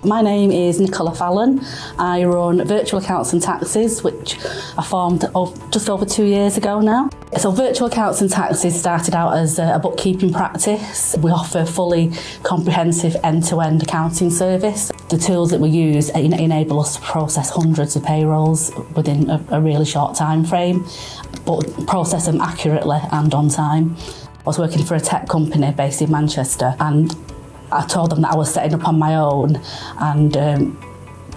My name is Nicola Fallon. I run Virtual Accounts and Taxes, which I formed just over 2 years ago now. So Virtual Accounts and Taxes started out as a bookkeeping practice. We offer fully comprehensive end-to-end accounting service. The tools that we use enable us to process hundreds of payrolls within a really short time frame, but process them accurately and on time. I was working for a tech company based in Manchester, and I told them that I was setting up on my own, and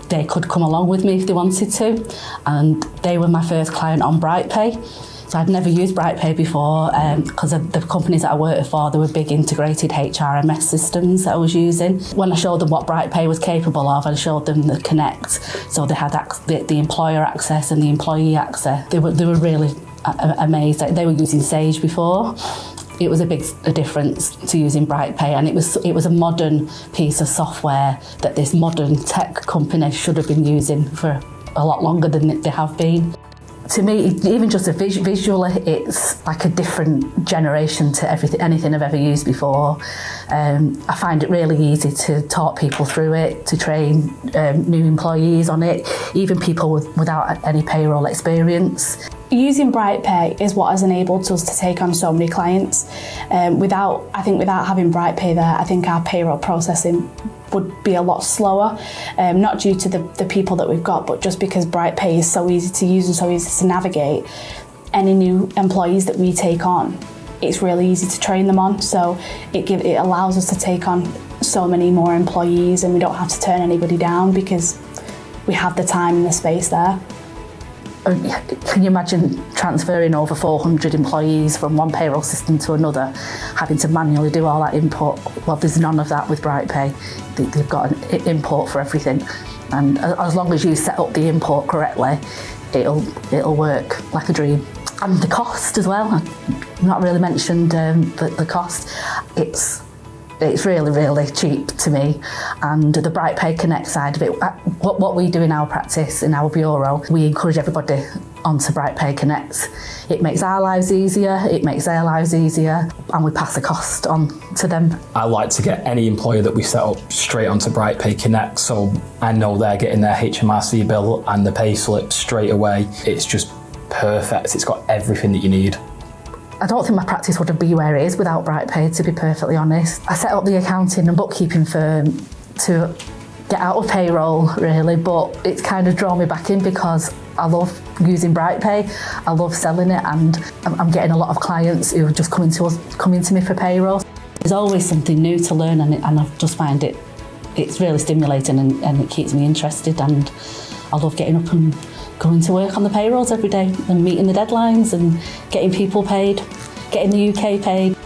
they could come along with me if they wanted to. And they were my first client on BrightPay. So I'd never used BrightPay before because of the companies that I worked for, there were big integrated HRMS systems that I was using. When I showed them what BrightPay was capable of, I showed them the Connect. So they had the employer access and the employee access. They were really amazed. They were using Sage before. It was a big difference to using BrightPay, and it was a modern piece of software that this modern tech company should have been using for a lot longer than they have been. To me, even just visually, it's like a different generation to anything I've ever used before. I find it really easy to talk people through it, to train new employees on it, even people without any payroll experience. Using BrightPay is what has enabled us to take on so many clients. Without having BrightPay there, I think our payroll processing would be a lot slower, not due to the people that we've got, but just because BrightPay is so easy to use and so easy to navigate. Any new employees that we take on, it's really easy to train them on, so it allows us to take on so many more employees, and we don't have to turn anybody down because we have the time and the space there. Can you imagine transferring over 400 employees from one payroll system to another, having to manually do all that input? Well, there's none of that with BrightPay. They've got an import for everything, and as long as you set up the import correctly, it'll work like a dream. And the cost as well. I've not really mentioned the cost. It's really, really cheap to me. And the BrightPay Connect side of it, what we do in our practice, in our bureau, we encourage everybody onto BrightPay Connect. It makes our lives easier, it makes their lives easier, and we pass the cost on to them. I like to get any employer that we set up straight onto BrightPay Connect, so I know they're getting their HMRC bill and the pay slip straight away. It's just perfect, it's got everything that you need. I don't think my practice would be where it is without BrightPay, to be perfectly honest. I set up the accounting and bookkeeping firm to get out of payroll, really, but it's kind of drawn me back in because I love using BrightPay, I love selling it, and I'm getting a lot of clients who are just coming to me for payroll. There's always something new to learn, and I just find it's really stimulating, and it keeps me interested, and I love getting up and going to work on the payrolls every day and meeting the deadlines and getting people paid, getting the UK paid.